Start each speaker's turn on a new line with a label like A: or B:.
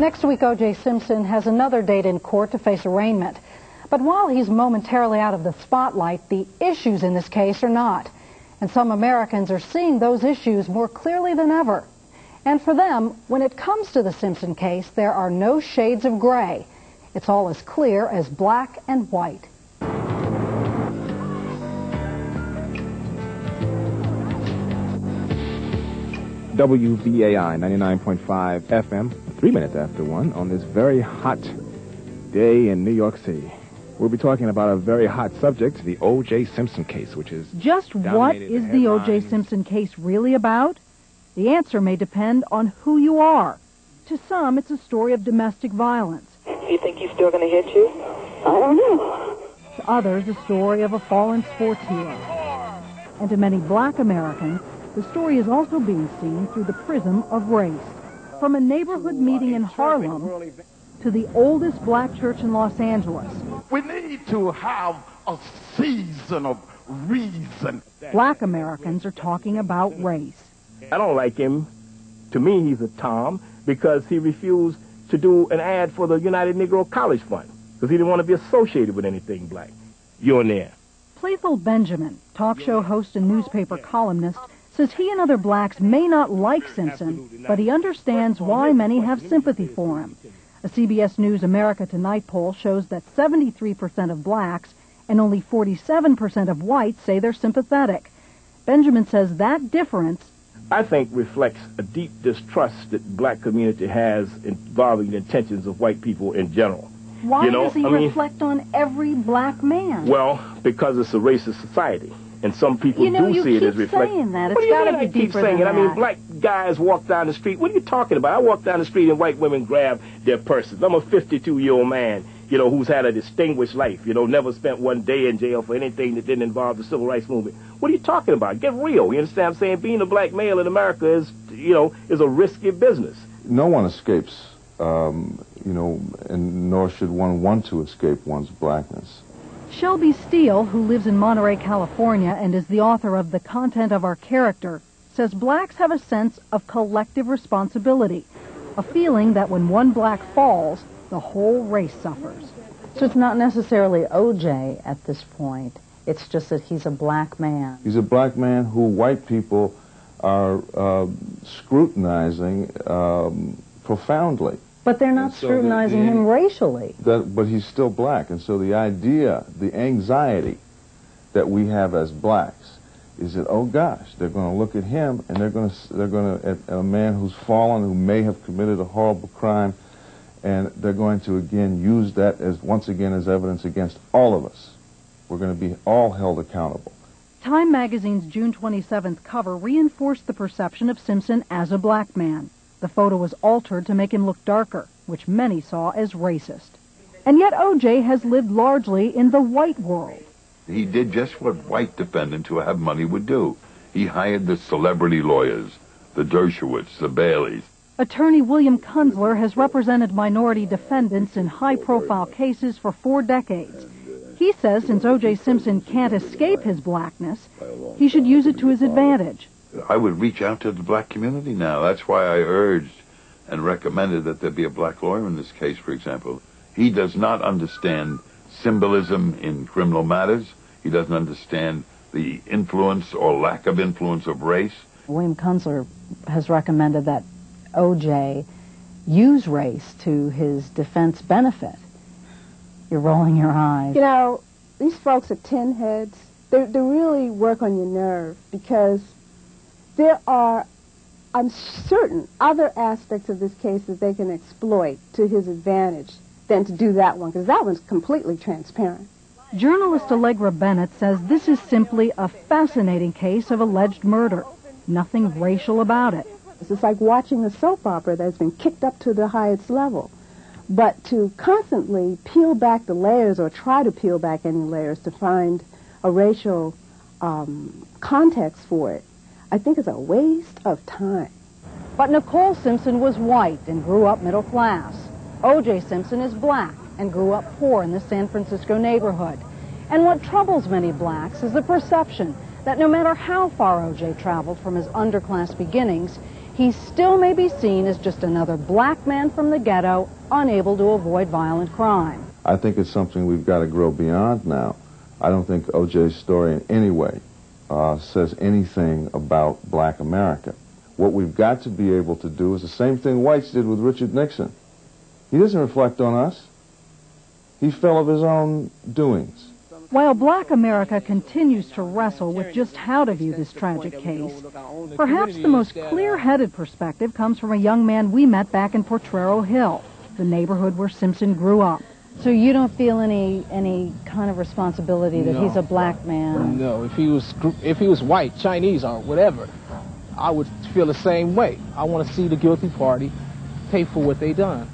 A: Next week, O.J. Simpson has another date in court to face arraignment. But while he's momentarily out of the spotlight, the issues in this case are not. And some Americans are seeing those issues more clearly than ever. And for them, when it comes to the Simpson case, there are no shades of gray. It's all as clear as black and white.
B: WVAI 99.5 FM, 3 minutes after 1 on this very hot day in New York City. We'll be talking about a very hot subject, the O.J. Simpson case, which is
C: just what is the O.J. Simpson case really about? The answer may depend on who you are. To some, it's a story of domestic violence.
D: Do you think he's still going to hit you? I don't know.
C: To others, a story of a fallen sports hero. And to many black Americans, the story is also being seen through the prism of race. From a neighborhood meeting in Harlem to the oldest black church in Los Angeles.
E: We need to have a season of reason.
C: Black Americans are talking about race.
F: I don't like him. To me, he's a Tom because he refused to do an ad for the United Negro College Fund because he didn't want to be associated with anything black. You're in there.
C: Playful Benjamin, talk show host and newspaper columnist, says he and other blacks may not like Simpson, but he understands why many have sympathy for him. A CBS News America Tonight poll shows that 73% of blacks and only 47% of whites say they're sympathetic. Benjamin says that difference,
F: I think, reflects a deep distrust that black community has involving the intentions of white people in general.
C: Why does he reflect on every black man?
F: Well, because it's a racist society. And some people do see it as reflecting.
C: That.
F: What do you mean I keep saying it? I mean, black guys walk down the street. What are you talking about? I walk down the street and white women grab their purses. I'm a 52-year-old man, who's had a distinguished life, never spent one day in jail for anything that didn't involve the civil rights movement. What are you talking about? Get real. You understand what I'm saying? Being a black male in America is a risky business.
G: No one escapes, and nor should one want to escape one's blackness.
C: Shelby Steele, who lives in Monterey, California, and is the author of The Content of Our Character, says blacks have a sense of collective responsibility, a feeling that when one black falls, the whole race suffers.
H: So it's not necessarily O.J. at this point. It's just that he's a black man.
G: He's a black man who white people are scrutinizing profoundly.
H: But they're not scrutinizing him racially.
G: But he's still black, and so the idea, the anxiety that we have as blacks is that, oh gosh, they're going to look at him and they're going to at a man who's fallen, who may have committed a horrible crime, and they're going to again use that once again as evidence against all of us. We're going to be all held accountable.
C: Time magazine's June 27th cover reinforced the perception of Simpson as a black man. The photo was altered to make him look darker, which many saw as racist. And yet O.J. has lived largely in the white world.
I: He did just what white defendants who have money would do. He hired the celebrity lawyers, the Dershowitz, the Baileys.
C: Attorney William Kunzler has represented minority defendants in high-profile cases for 4 decades. He says since O.J. Simpson can't escape his blackness, he should use it to his advantage.
I: I would reach out to the black community now. That's why I urged and recommended that there be a black lawyer in this case, for example. He does not understand symbolism in criminal matters. He doesn't understand the influence or lack of influence of race.
H: William Kunzler has recommended that O.J. use race to his defense benefit. You're rolling your eyes.
J: These folks are tin heads. They really work on your nerve because there are, I'm certain, other aspects of this case that they can exploit to his advantage than to do that one, because that one's completely transparent.
C: Journalist Allegra Bennett says this is simply a fascinating case of alleged murder. Nothing racial about it.
J: It's like watching a soap opera that's been kicked up to the highest level. But to constantly peel back the layers or try to peel back any layers to find a racial context for it, I think it's a waste of time.
A: But Nicole Simpson was white and grew up middle class. O.J. Simpson is black and grew up poor in the San Francisco neighborhood. And what troubles many blacks is the perception that no matter how far O.J. traveled from his underclass beginnings, he still may be seen as just another black man from the ghetto, unable to avoid violent crime.
G: I think it's something we've got to grow beyond now. I don't think O.J.'s story in any way says anything about black America. What we've got to be able to do is the same thing whites did with Richard Nixon. He doesn't reflect on us. He fell of his own doings.
C: While black America continues to wrestle with just how to view this tragic case, perhaps the most clear-headed perspective comes from a young man we met back in Potrero Hill, the neighborhood where Simpson grew up.
H: So you don't feel any kind of responsibility that he's a black man?
K: No, if he was white, Chinese, or whatever, I would feel the same way. I want to see the guilty party pay for what they done.